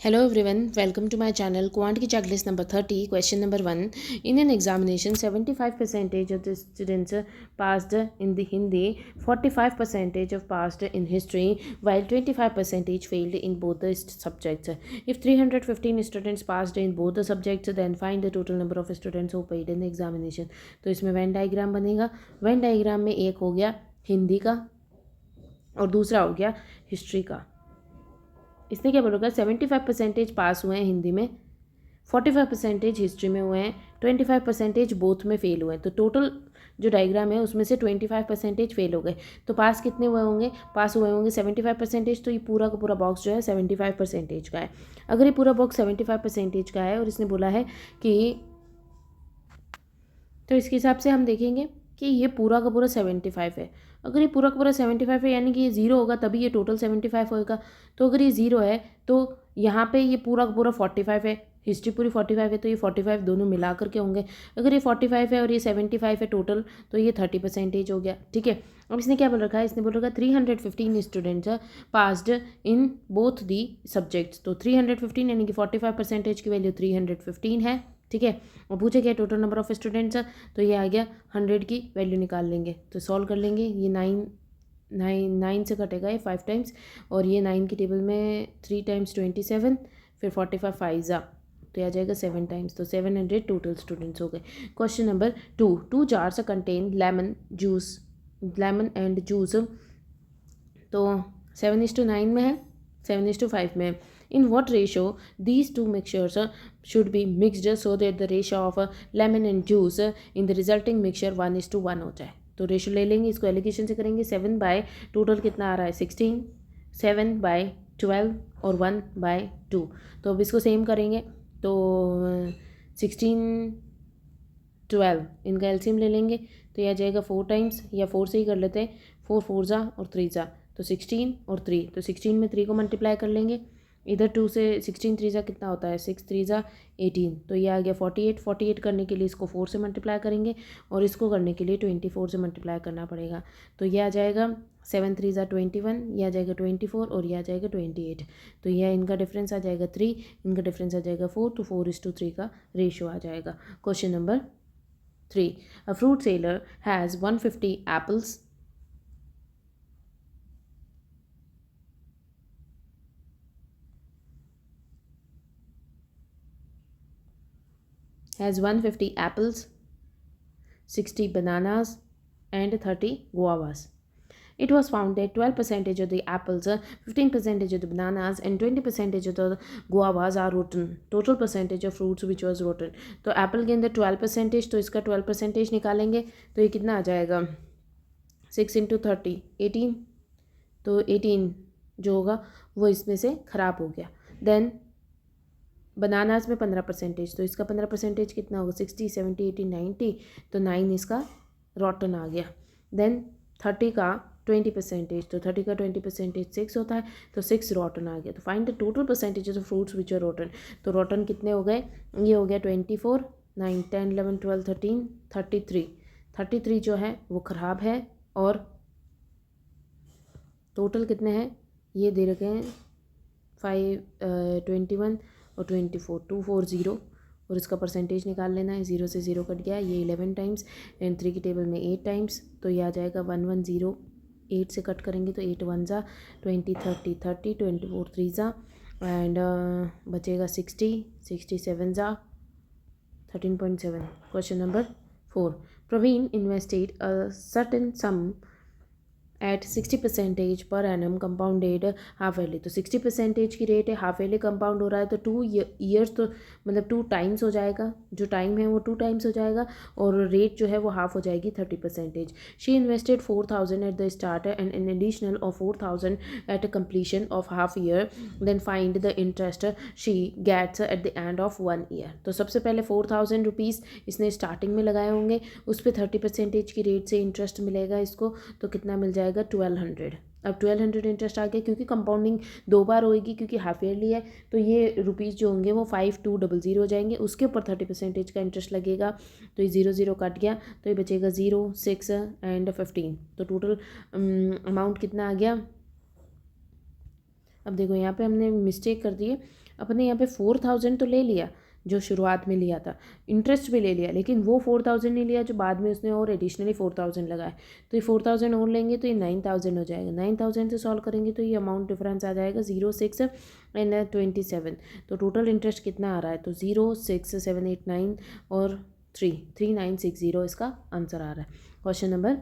Hello everyone, welcome to my channel Quant की checklist number 30. Question number 1. In an examination, 75% of the students passed in the Hindi, 45% of passed in history, while 25% failed in both the subjects. If 315 students passed in both the subjects, then find the total number of students who failed in the examination. तो इसमें Venn diagram बनेगा. Venn diagram में एक हो गया हिंदी का और दूसरा हो गया हिस्ट्री का. इसने क्या बोला, 75% पास हुए हैं हिंदी में, 45% हिस्ट्री में हुए हैं, 25% बोथ में फेल हुए हैं. तो टोटल जो डायग्राम है उसमें से 25% फेल हो गए. तो पास कितने हुए होंगे? पास हुए होंगे 75%. तो ये पूरा का पूरा बॉक्स जो है 75% का है. अगर ये पूरा बॉक्स 75% का है और इसने बोला है कि, तो इसके हिसाब से हम देखेंगे कि ये पूरा का पूरा 75 है. अगर ये पूरा का पूरा 75 है यानी कि ये ज़ीरो होगा तभी ये टोटल 75 होगा. तो अगर ये ज़ीरो है तो यहाँ पे ये पूरा का पूरा 45 है, हिस्ट्री पूरी 45 है, तो ये 45 दोनों मिला करके होंगे. अगर ये 45 है और ये 75 है टोटल, तो ये 30% हो गया. ठीक है. अब इसने क्या बोल रखा है? इसने बोल रखा 315 students passed in both the subjects. तो 315 यानी कि 45% की वैल्यू 315 है. ठीक है. और पूछे क्या टोटल नंबर ऑफ स्टूडेंट्स, तो ये आ गया 100 की वैल्यू निकाल लेंगे. तो सॉल्व कर लेंगे. ये 9 से कटेगा ये 5 टाइम्स, और ये 9 की टेबल में 3 टाइम्स 27, फिर 45 5 ज़ा, तो आ जाएगा 7 टाइम्स. तो 700 टोटल स्टूडेंट्स हो गए. Question number 2 jars contain lemon and juice. तो 7:9 में है, 7:5 में है. In what ratio these two mixtures should be mixed so that the ratio of lemon and juice in the resulting mixture 1:1 हो जाए. तो रेशो ले लेंगे, इसको एलिगेशन से करेंगे. 7 बाय टोटल कितना आ रहा है 16, 7/12 और 1/2. तो अब इसको सेम करेंगे. तो 16 12 इनका एलसीएम ले लेंगे. तो यह आ जाएगा 4 टाइम्स, या 4 से ही कर लेते हैं. 4 4 ज़ा और 3 ज़ा, तो 16 और 3. तो 16 में 3 को मल्टीप्लाई कर लेंगे. इधर 2 से 16 3 ज़ा कितना होता है, 6 3 ज़ा 18. तो ये आ गया 48. 48 करने के लिए इसको 4 से मल्टीप्लाई करेंगे, और इसको करने के लिए 24 से मल्टीप्लाई करना पड़ेगा. तो ये आ जाएगा 7 3 ज़ा 21, ये आ जाएगा 24, और ये आ जाएगा 28. तो यह इनका डिफरेंस आ जाएगा 3, इनका डिफरेंस आ जाएगा 4. तो 4:3 का रेशो आ जाएगा. Question number 3. A fruit seller has 150 apples. Has 150 apples, 60 bananas, and 30 guavas. It was found that 12% of the apples, 15% of the bananas, and 20% of the guavas are rotten. Total percentage of fruits which was rotten. तो Apple के अंदर 12%, तो इसका 12% निकालेंगे. तो ये कितना आ जाएगा, 6 × 30 18. तो 18 जो होगा वो इसमें से ख़राब हो गया. देन बनानास में 15%, तो इसका 15% कितना होगा, 60 70 80 90. तो 9 इसका रॉटन आ गया. देन 30 का 20%, तो 30 का 20% 6 होता है, तो 6 रॉटन आ गया. तो find the total percentage of fruits which are rotten. तो रॉटन कितने हो गए, ये हो गया 24 9 10 11 12 13 33 जो है वो ख़राब है. और टोटल कितने हैं ये दे रखे हैं 21 और 24 240, और इसका परसेंटेज निकाल लेना है. 0 से 0 कट गया, ये 11 टाइम्स, एंड 3 की टेबल में 8 टाइम्स. तो ये आ जाएगा 110. 8 से कट करेंगे तो 8 1 ज़ा 20 30 30 24 3 ज़ा, एंड बचेगा 60 67 ज़ा 13.7. Question number 4. Praveen invested a certain sum at 60% per annum compounded half yearly. तो 60% की रेट है, हाफ ईयरली कंपाउंड हो रहा है, तो 2 ईयर्स, तो मतलब 2 टाइम्स हो जाएगा. जो टाइम है वो 2 टाइम्स हो जाएगा, और रेट जो है वो हाफ हो जाएगी 30%. She invested 4000 at the start and an additional of 4000 at completion of half year. Then find the interest she gets at the end of 1 year. तो सबसे पहले 4000 रुपीज़ इसने स्टार्टिंग में लगाए होंगे, उस पर 30% की रेट से इंटरेस्ट मिलेगा इसको. तो कितना मिल जाएगा 1200. अब 1200 इंटरेस्ट आ गया, क्योंकि कंपाउंडिंग 2 बार होएगी, क्योंकि हाफ ईयरली है. तो ये रुपीज़ जो होंगे वो 5200 हो जाएंगे, उसके ऊपर 30% का इंटरेस्ट लगेगा. तो ये 0 0 कट गया, तो ये बचेगा 0 6 एंड 15. तो टोटल अमाउंट कितना आ गया, अब देखो यहाँ पे हमने मिस्टेक कर दी है, अपने यहाँ पे 4000 तो ले लिया जो शुरुआत में लिया था, इंटरेस्ट भी ले लिया, लेकिन वो 4000 नहीं लिया जो बाद में उसने और एडिशनली 4000 लगाया। तो ये 4000 और लेंगे तो ये 9000 हो जाएगा। 9000 से सॉल्व करेंगे तो ये अमाउंट डिफरेंस आ जाएगा 06 एंड 27। तो टोटल इंटरेस्ट कितना आ रहा है, तो 06789 और 3960 इसका आंसर आ रहा है। Question number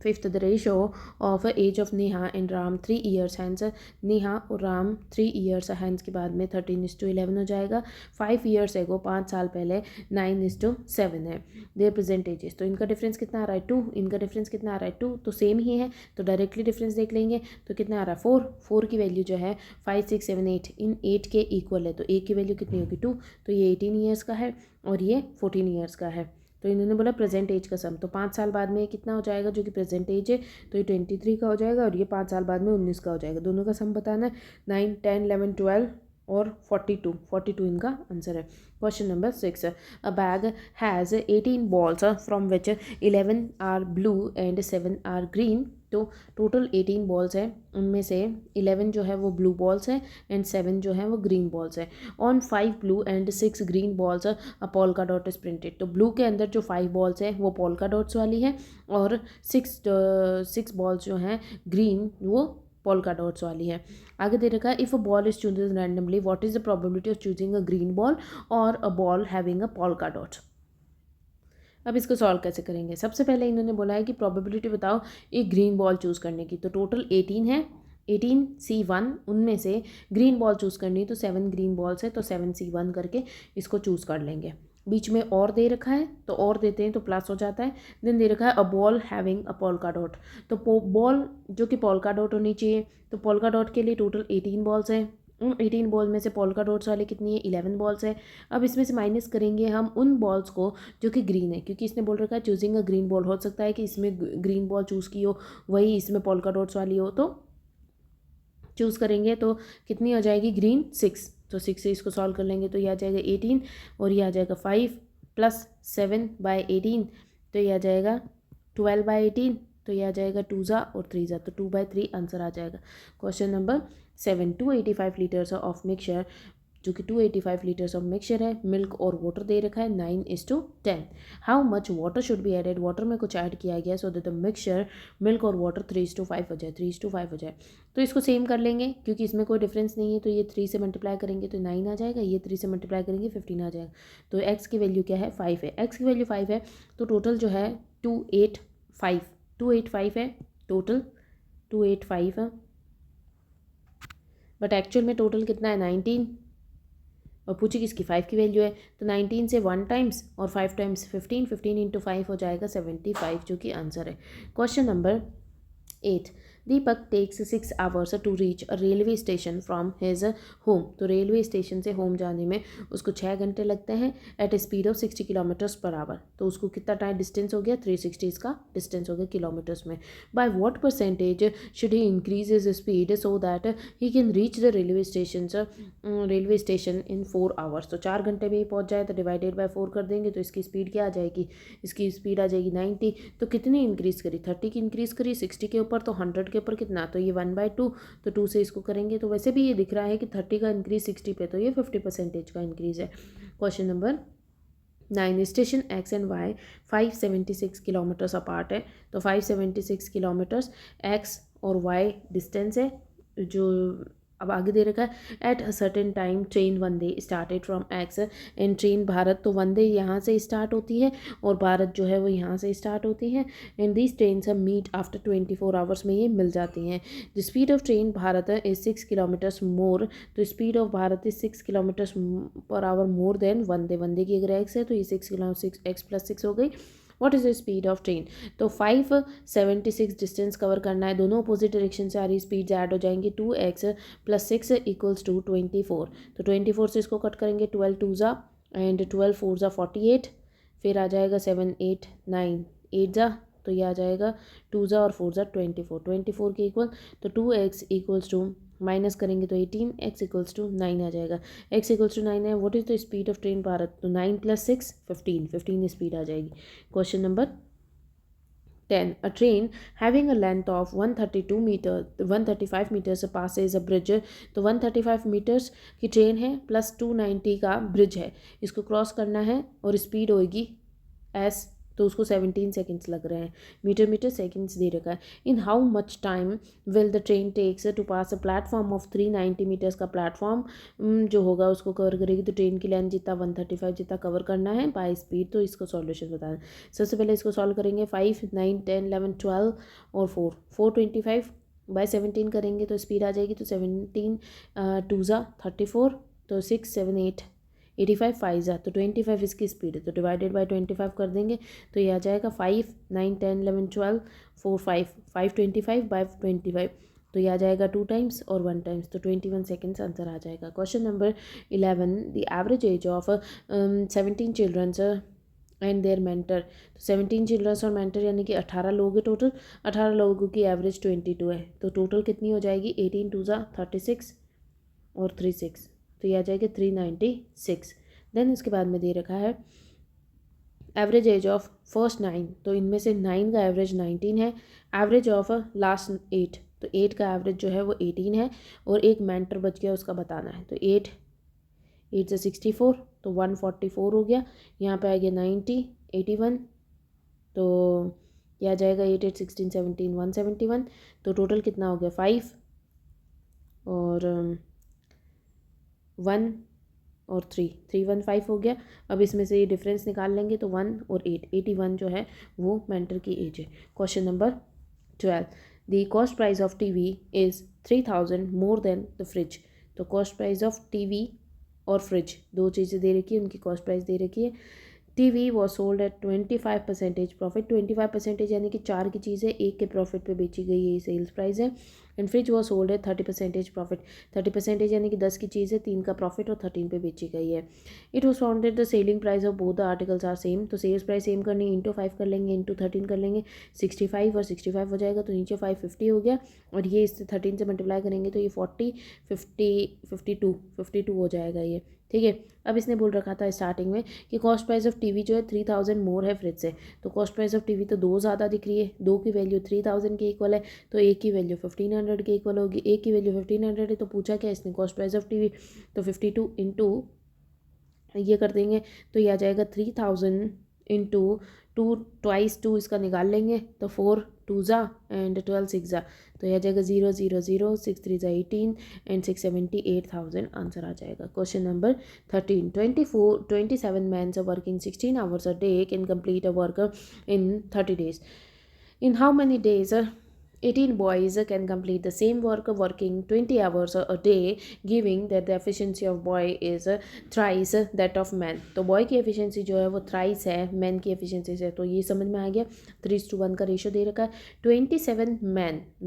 5th, the ratio of age of Neha and Ram 3 years hence Neha और राम 3 years hence के बाद में 13:11 हो जाएगा। 5 years ago 5 साल पहले 9:7 है। देयर प्रेजेंट एजेस, तो इनका डिफरेंस कितना आ रहा है 2, इनका डिफरेंस कितना आ रहा है 2, तो सेम ही है तो डायरेक्टली डिफरेंस देख लेंगे। तो कितना आ रहा है 4 की वैल्यू जो है 5 6 7 8 इन 8 के इक्वल है, तो 1 की वैल्यू कितनी होगी 2, तो ये 18 ईयर्स का है और ये 14 ईयर्स का है। तो इन्होंने बोला प्रेजेंट एज का सम, तो 5 साल बाद में कितना हो जाएगा जो कि प्रेजेंट एज है, तो ये 23 का हो जाएगा और ये 5 साल बाद में 19 का हो जाएगा। दोनों का सम बताना है, 9 10 11 12 और 42 इनका आंसर है। Question number 6, a bag has 18 balls from which 11 are blue and 7 are green. तो टोटल 18 बॉल्स हैं, उनमें से 11 जो है वो ब्लू बॉल्स हैं एंड 7 जो है वो ग्रीन बॉल्स हैं। On 5 blue and 6 green balls a polka dot is printed. तो ब्लू के अंदर जो 5 बॉल्स हैं वो पोल्का डॉट्स वाली है और 6 बॉल्स जो हैं ग्रीन वो पोल्का डॉट्स वाली है। आगे दे रखा है, if a ball is chooses randomly what is the probability of choosing a green ball और a ball having a polka dot. अब इसको सॉल्व कैसे करेंगे, सबसे पहले इन्होंने बोला है कि प्रोबेबिलिटी बताओ एक ग्रीन बॉल चूज़ करने की। तो टोटल 18 है, 18C1 उनमें से ग्रीन बॉल चूज़ करनी है तो 7 ग्रीन बॉल्स है तो 7C1 करके इसको चूज़ कर लेंगे। बीच में और दे रखा है तो और देते हैं तो प्लस हो जाता है। देन दे रखा है अ ball having a polka dot, तो बॉल जो कि पोल्का डॉट होनी चाहिए, तो पोल्का डॉट के लिए टोटल 18 बॉल्स हैं। उन 18 बॉल में से पोल्का डॉट्स वाले कितनी है 11 बॉल्स है। अब इसमें से माइनस करेंगे हम उन बॉल्स को जो कि ग्रीन है, क्योंकि इसने बोल रखा है चूजिंग अ ग्रीन बॉल, हो सकता है कि इसमें ग्रीन बॉल चूज़ की हो वही इसमें पोल्का डॉट्स वाली हो, तो चूज़ करेंगे तो कितनी हो जाएगी ग्रीन 6, तो 6 से इसको सॉल्व कर लेंगे तो ये आ जाएगा 18 और ये आ जाएगा 5 + 7/18 तो ये आ जाएगा 12/18, तो ये आ जाएगा 2 ज़ा और 3 ज़ा, तो 2/3 आंसर आ जाएगा। Question number 7, 285 litres of mixture, जो कि 285 लीटर्स ऑफ मिक्सचर है, मिल्क और वाटर दे रखा है 9:10। How much water should be added, water में कुछ ऐड किया गया so that the mixture milk और वाटर 3:5 हो जाए, 3:5 हो जाए। तो इसको सेम कर लेंगे क्योंकि इसमें कोई डिफरेंस नहीं है, तो ये 3 से मल्टीप्लाई करेंगे तो 9 आ जाएगा, ये 3 से मल्टीप्लाई करेंगे 15 आ जाएगा। तो एक्स की वैल्यू क्या है 5 है, एक्स की वैल्यू 5 है तो टोटल जो है 285 है, टोटल 285 है, बट एक्चुअल में टोटल कितना है 19 और पूछी किसकी 5 की वैल्यू है, तो 19 से 1 टाइम्स और 5 टाइम्स 15, 15 × 5 हो जाएगा 75 जो कि आंसर है। Question number 8, Deepak takes 6 hours to reach a railway station from his home. तो रेलवे स्टेशन से होम जाने में उसको 6 घंटे लगते हैं eight A speed of 60 km/h। तो उसको कितना टाइम डिस्टेंस हो गया 360 इसका डिस्टेंस हो गया किलोमीटर्स में। By what percentage should he increase his speed so that he can reach the railway station in 4 hours। तो 4 घंटे में ही पहुंच जाए तो डिवाइडेड बाय 4 कर देंगे तो इसकी स्पीड क्या आ जाएगी, इसकी स्पीड आ जाएगी 90। तो कितनी इंक्रीज़ करी 30 की इंक्रीज़ करी 60 के ऊपर, तो 100 के ऊपर कितना, तो ये 1/2, तो 2 से इसको करेंगे तो वैसे भी ये दिख रहा है कि 30 का इंक्रीज 60 पे, तो ये 50% का इंक्रीज़ है। Question number 9, station X and Y 576 kilometres apart है। तो 576 किलोमीटर्स एक्स और वाई डिस्टेंस है। जो अब आगे दे रखा है at a certain time train Vande started from X and train Bharat, तो वंदे यहाँ से स्टार्ट होती है और भारत जो है वो यहाँ से स्टार्ट होती है एंड दीज ट्रेन सब मीट आफ्टर 24 आवर्स में ये मिल जाती हैं। The speed of train Bharat is 6 kilometres more, तो speed of Bharat is 6 km/h more than Vande. Vande की अगर एक्स है तो ये 6 x + 6 हो गई। What is the speed of train, तो 576 डिस्टेंस कवर करना है, दोनों अपोजिट डायरेक्शन से आ रही स्पीड ऐड हो जाएंगी। 2x + 6 = 24, तो 24 से इसको कट करेंगे 12 2 ज़ा एंड 12 4 ज़ा 48, फिर आ जाएगा 7 8 9 8 ज़ा, तो ये आ जाएगा 2 ज़ा और 4 ज़ा 24, 24 के इक्वल, तो 2x = माइनस करेंगे तो 18, x = 9 आ जाएगा। x = 9 है, what is the speed of train Bharat, तो 9 + 6 15 स्पीड आ जाएगी। Question number 10. A train having a length of 135 meters passes a bridge. तो 135 मीटर्स की ट्रेन है प्लस 290 का ब्रिज है, इसको क्रॉस करना है और स्पीड होगी एस, तो उसको 17 सेकेंड्स लग रहे हैं, मीटर सेकेंड्स दे रखा है। In how much time will the train takes to pass a platform of 390 metres का प्लेटफॉर्म जो होगा उसको कवर करेगी। तो ट्रेन की लेंथ जितना 135 जितना कवर करना है बाय स्पीड, तो इसको सॉल्यूशन बताना। सबसे पहले इसको सॉल्व करेंगे। 5, 9, 10, 11, 12 और 425 बाय 17 करेंगे तो स्पीड आ जाएगी। तो 17 2 ज़ा 34, तो 6 7 8 85 5 ज़ा, तो 25 इसकी स्पीड है, तो डिवाइडेड बाय 25 कर देंगे तो ये आ जाएगा 5, 9, 10, 11, 12, 4 5 525 बाय 25, तो ये आ जाएगा 2 टाइम्स और 1 टाइम्स, तो 21 सेकेंड्स आंसर आ जाएगा। Question number 11, the average age of 17 childrens and their mentor. तो 17 चिल्ड्रंस और मेंटर यानी कि 18 लोग हैं टोटल, 18 लोगों की एवरेज 22 है, तो टोटल कितनी हो जाएगी 18 2 ज़ा 36 और 3 6, तो ये आ जाएगा 396। देन इसके बाद में दे रखा है एवरेज एज ऑफ फर्स्ट 9, तो इनमें से 9 का एवरेज 19 है, एवरेज ऑफ लास्ट 8, तो 8 का एवरेज जो है वो 18 है और एक मेंटर बच गया उसका बताना है। तो 8 8 से 64, तो 144 हो गया, यहाँ पे आ गया 90 81, तो यह आ जाएगा 8 8 16 17 171, तो टोटल कितना हो गया 5 और 1 और 315 हो गया। अब इसमें से ये डिफरेंस निकाल लेंगे तो 1 और 8 81 जो है वो मेंटर की एज है। Question number 12, the cost price of TV is 3000 more than the fridge. तो कॉस्ट प्राइस ऑफ टीवी और फ्रिज दो चीज़ें दे रखी है, उनकी कॉस्ट प्राइस दे रखी है। TV was sold at 25% profit, 25% यानी कि 4 की चीज़ है, 1 के प्रॉफिट पे बेची गई है, ये सेल्स प्राइस है। And fridge was sold at 30% profit, 30% यानी कि 10 की चीज़ है, 3 का प्रॉफिट और 13 पे बेची गई है। It was founded the selling price of both the articles are same, तो सेल्स प्राइस सेम करनी, इंटू 5 कर लेंगे, इंटू 13 कर लेंगे, 65 और 65 हो जाएगा, तो नीचे 550 हो गया और ये इससे 13 से मल्टीप्लाई करेंगे तो ये 40 50 52 हो जाएगा ये, ठीक है। अब इसने बोल रखा था स्टार्टिंग में कि कॉस्ट प्राइस ऑफ टीवी जो है 3000 मोर है फ्रिज से, तो कॉस्ट प्राइस ऑफ टीवी तो 2 ज़्यादा दिख रही है, 2 की वैल्यू 3000 के इक्वल है, तो 1 की वैल्यू 1500 के इक्वल होगी, 1 की वैल्यू 1500 है, तो पूछा क्या इसने कॉस्ट प्राइस ऑफ टीवी, तो 52 इंटू ये कर देंगे तो ये आ जाएगा 3000 इंटू 2 ट्वाइस 2 इसका निकाल लेंगे तो 4 2 ज़ा एंड 12 6 ज़ा, तो यह आ जाएगा 0 0 0 6 3 ज़ा 18 एंड 678,000 आंसर आ जाएगा। Question number 13, 27 men are working 16 hours a day can complete a work in 30 days। In how many days 18 boys can complete the same work working 20 hours a day, giving that the efficiency of boy is thrice that of man। तो boy की efficiency जो है वो thrice है man की efficiency से, तो ये समझ में आ गया। 3:1 का रेशो दे रखा है। 27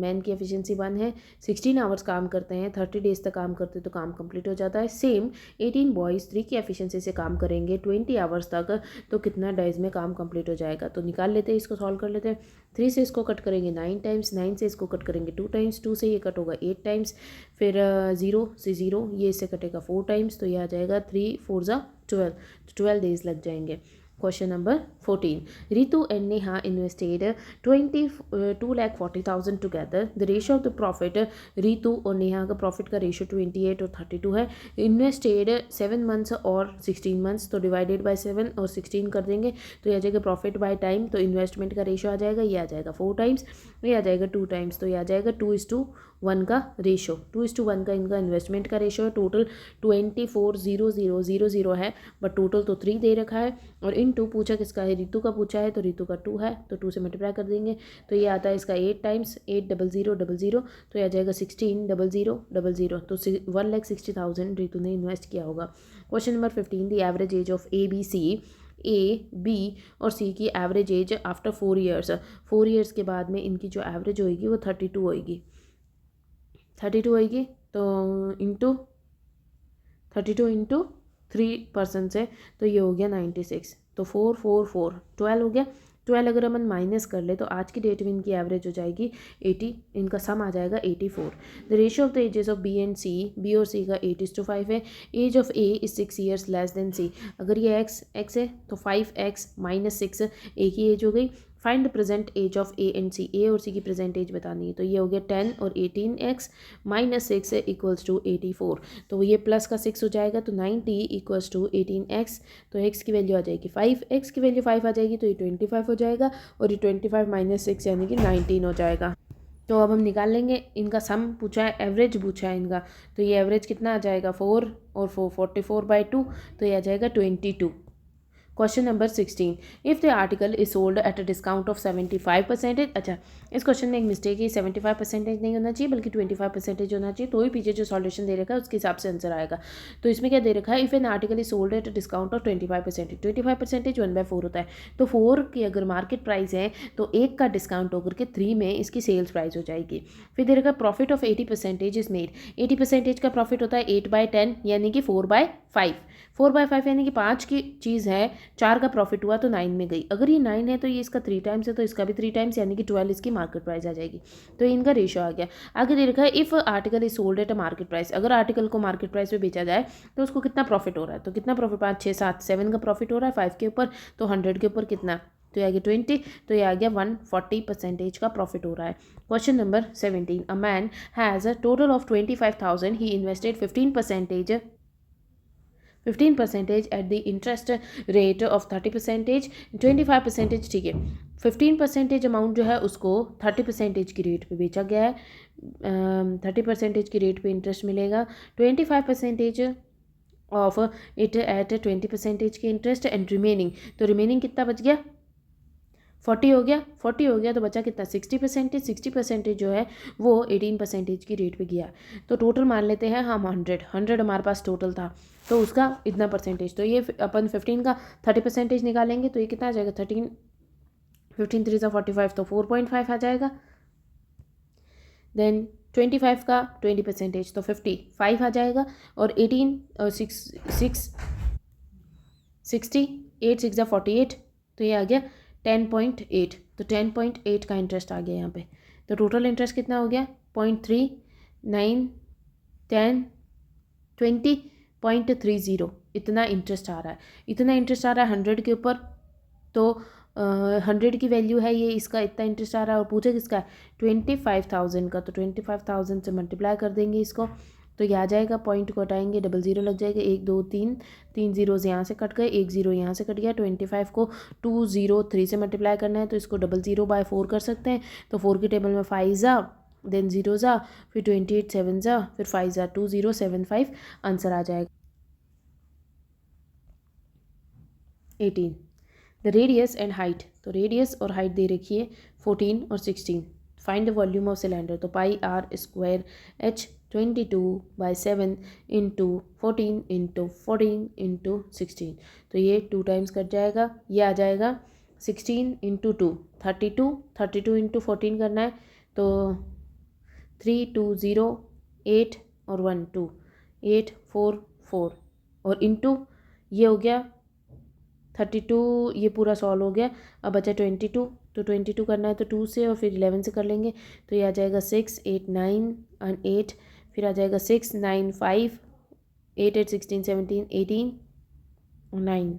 man की efficiency 1 है, 16 आवर्स काम करते हैं, 30 डेज तक काम करते हैं तो काम कंप्लीट हो जाता है। सेम 18 बॉयज़ 3 की एफिशिएंसी से काम करेंगे 20 आवर्स तक, तो कितना डेज में काम कंप्लीट हो जाएगा, तो निकाल लेते हैं, इसको सॉल्व कर लेते हैं। 3 से इसको कट करेंगे 9 टाइम्स, 9 से इसको कट करेंगे 2 टाइम्स, 2 से ये कट होगा 8 टाइम्स, फिर 0 से 0 ये इससे कटेगा 4 टाइम्स, तो ये आ जाएगा 3 4 ज़ा 12, तो 12 डेज लग जाएंगे। Question number 14, Ritu and Neha invested 2,40,000 together. The ratio of the profit, Ritu और नेहा का प्रॉफिट का रेशियो 28 और 32 है। इन्वेस्टेड 7 मंथ्स और 16 मंथ्स, तो डिवाइडेड बाय 7 और 16 कर देंगे तो ये आ जाएगा प्रॉफिट बाय टाइम, तो इन्वेस्टमेंट का रेशियो आ जाएगा, ये आ जाएगा 4 टाइम्स, ये आ जाएगा 2 टाइम्स, तो ये आ जाएगा 2:1 का रेशो, 2:1 का इनका इन्वेस्टमेंट का रेशो है। टोटल 24,000 है, बट टोटल तो 3 दे रखा है और इनटू पूछा किसका है, रितु का पूछा है, तो रितु का 2 है, तो 2 से मल्टीप्लाई कर देंगे तो ये आता है इसका 8 टाइम्स, 8,000,000, तो ये आ जाएगा 16,000,000, तो 1,60,000 रितु ने इन्वेस्ट किया होगा। Question number 15, the average age of A B और सी की average age after 4 years, 4 years के बाद में इनकी जो एवरेज होएगी वो 32 होएगी, 32 होएगी, तो इंटू 32 इंटू 3% से, तो ये हो गया 96, तो 4 4 4 12 हो गया। 12 अगर हम माइनस कर ले तो आज की डेट में इनकी एवरेज हो जाएगी 80, इनका सम आ जाएगा 84। The ratio of the ages of B and C, B और सी का 8:5 है। Age of A is 6 years less than C, अगर ये एक्स है तो 5x - 6 ए की एज हो गई, find the present age of A and C, A और सी की प्रेजेंट एज बतानी है। तो ये हो गया 10 और 18x माइनस 6 इक्वल्स टू 84। तो ये प्लस का 6 हो जाएगा, तो 90 इक्वल्स टू 18x। तो x की वैल्यू आ जाएगी 5, x की वैल्यू 5 आ जाएगी, तो ये 25 हो जाएगा, और ये 25 माइनस 6 यानी कि 19 हो जाएगा। तो अब हम निकाल लेंगे, इनका सम पूछा है, एवरेज पूछा है इनका। तो ये एवरेज कितना आ जाएगा 4 और 4 44/2, तो ये आ जाएगा 22। Question number 16, if the article is sold at a discount of 75%। अच्छा, इस क्वेश्चन में एक मिस्टेक है, 75% नहीं होना चाहिए बल्कि 25% होना चाहिए, तो ही पीछे जो सॉल्यूशन दे रखा है उसके हिसाब से आंसर आएगा। तो इसमें क्या दे रखा है, if an article is sold at a discount of 25%, 25% 1/4 होता है। तो 4 की अगर मार्केट प्राइस है तो 1 का डिस्काउंट होकर के 3 में इसकी सेल्स प्राइस हो जाएगी। फिर दे रखा प्रॉफिट ऑफ 80% इज मेड, 80% का प्रॉफिट होता है 8/10 यानी कि 4/5, 4/5 यानी कि 5 की चीज़ है, 4 का प्रॉफिट हुआ तो 9 में गई। अगर ये 9 है तो ये इसका 3 टाइम्स है, तो इसका भी 3 टाइम्स यानी कि 12 इसकी मार्केट प्राइस आ जाएगी। तो इनका रेशियो आ गया। आगे दे रखा है if article is sold at a market price, अगर आर्टिकल को मार्केट प्राइस पे बेचा जाए तो उसको कितना प्रॉफिट हो रहा है। तो कितना प्रॉफिट, 5 6 7 7 का प्रॉफिट हो रहा है 5 के ऊपर, तो 100 के ऊपर कितना, तो ये आ गया 20, तो ये आ गया 140% का प्रॉफिट हो रहा है। Question number 17, a man has a total of 25,000, he invested 15% at the interest rate of 30%, 25%, ठीक है। 15% अमाउंट जो है उसको 30% की रेट पे बेचा गया है, 30% की रेट पे इंटरेस्ट मिलेगा, 25% ऑफ इट एट 20% की इंटरेस्ट, एंड रिमेनिंग, तो रिमेनिंग कितना बच गया, 40 हो गया, 40 हो गया, तो बचा कितना 60%, 60% जो है वो 18% की रेट पे गया। तो टोटल मान लेते हैं हम 100 हमारे पास टोटल था, तो उसका इतना परसेंटेज, तो ये अपन 15 का 30% निकालेंगे, तो ये कितना आ जाएगा 13, 15 3 45, तो 4.5 आ जाएगा। देन 25 का 20%, तो 55 आ जाएगा, और 18 और 60 8 6 48, तो ये आ गया 10.8, तो 10.8 का इंटरेस्ट आ गया यहाँ पे। तो टोटल इंटरेस्ट कितना हो गया 0.3 9 10 20.30, इतना इंटरेस्ट आ रहा है, इतना इंटरेस्ट आ रहा है 100 के ऊपर। तो 100 की वैल्यू है ये, इसका इतना इंटरेस्ट आ रहा है, और पूछे किसका है 25,000 का, तो 25,000 से मल्टीप्लाई कर देंगे इसको, तो ये आ जाएगा, पॉइंट को हटाएंगे, 0 लग जाएगा, 1 2 3 3 जीरोज़ यहाँ से कट गए, 1 0 यहाँ से कट गया। 25 को 203 से मल्टीप्लाई करना है, तो इसको 00/4 कर सकते हैं। तो 4 की टेबल में 5 ज़ा, देन 0 ज़ा, फिर 28 7 ज़ा, फिर 5 ज़ा, 2075 आंसर आ जाएगा। 18, द रेडियस एंड हाइट, तो रेडियस और हाइट दे रखी है 14 और 16। Find the volume of cylinder, तो pi r square h 22/7 into 14 into 14 into 16, तो ये 2 टाइम्स कट जाएगा, ये आ जाएगा 16 इंटू 2 32, 32 इंटू 14 करना है, तो 3 2 0 8 और 1 2 8 4 4, और इंटू ये हो गया 32, ये पूरा सॉल्व हो गया। अब बचा 22, तो 22 करना है तो 2 से और फिर 11 से कर लेंगे, तो ये आ जाएगा 6 8 9 एंड 8, फिर आ जाएगा 6 9 5 8 8 16 17 18 9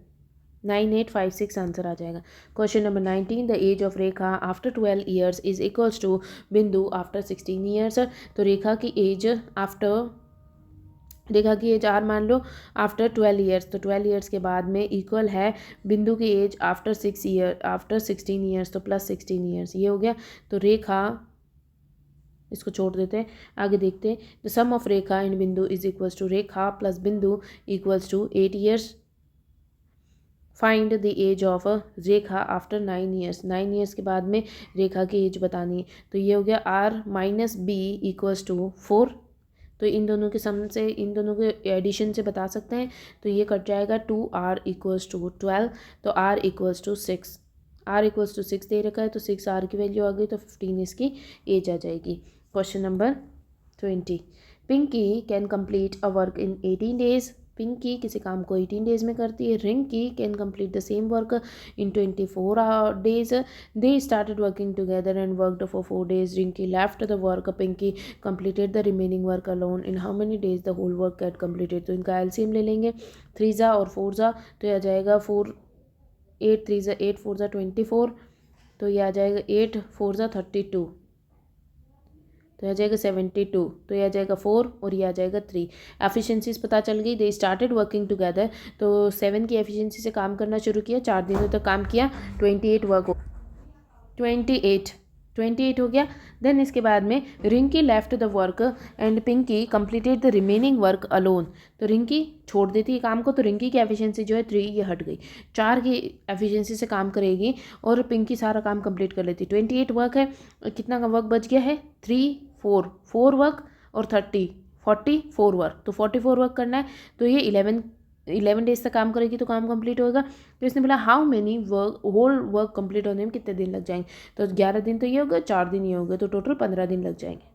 9 8 5 6 आंसर आ जाएगा। Question number 19, the age of Rekha after 12 years is equals to Bindu after 16 years. तो रेखा की एज आर मान लो आफ्टर 12 ईयर्स, तो 12 ईयर्स के बाद में इक्वल है बिंदु की एज आफ्टर 16 ईयर्स, तो प्लस 16 ईयर्स, ये हो गया। तो रेखा, इसको छोड़ देते हैं, आगे देखते हैं। The sum of Rekha and Bindu is equals to Rekha plus Bindu equals to 8 years. Find the age of Rekha after 9 years, 9 years के बाद में रेखा की एज बतानी है। तो ये हो गया R minus B equals to 4, तो इन दोनों के सम से, इन दोनों के एडिशन से बता सकते हैं। तो ये कट जाएगा 2r इक्वल्स टू 12, तो r equals to 6, r equals to 6 दे रखा है, तो 6 r की वैल्यू आ गई, तो 15 इसकी एज आ जाएगी। Question number 20, Pinki can complete a work in 18 days, Pinki किसी काम को 18 डेज में करती है। Rinki can complete the same work in 24 days. They started working together and worked for 4 days. Rinki left the work, Pinki completed the remaining work alone. In how many days the whole work get completed. तो इनका LCM ले लेंगे, 3 ज़ा और 4 ज़ा, तो यह आ जाएगा 4 8 3 ज़ा 8 4 ज़ा 24, तो ये आ जाएगा 8 4 ज़ा 32, तो यह आ जाएगा 72, तो यह आ जाएगा 4 और ये आ जाएगा 3। एफिशिएंसीज पता चल गई। दे स्टार्टेड वर्किंग टुगेदर, तो 7 की एफिशिएंसी से काम करना शुरू किया, 4 दिनों तक काम किया, 28 वर्क 28 हो गया। देन इसके बाद में Rinki left the work and Pinki completed the remaining work alone. तो रिंकी छोड़ देती है काम को, तो रिंकी की एफिशिएंसी जो है 3 ये हट गई, 4 की एफिशिएंसी से काम करेगी और पिंकी सारा काम कंप्लीट कर लेती। 28 वर्क है, कितना का वर्क बच गया है, 3 4 वर्क और 44 वर्क, तो 44 वर्क करना है। तो ये 11 डेज तक काम करेगी तो काम कंप्लीट होगा। तो इसने बोला how many work, whole work complete होने में कितने दिन लग जाएंगे, तो 11 दिन तो ये होगा, 4 दिन ये होगा, तो टोटल 15 दिन लग जाएंगे।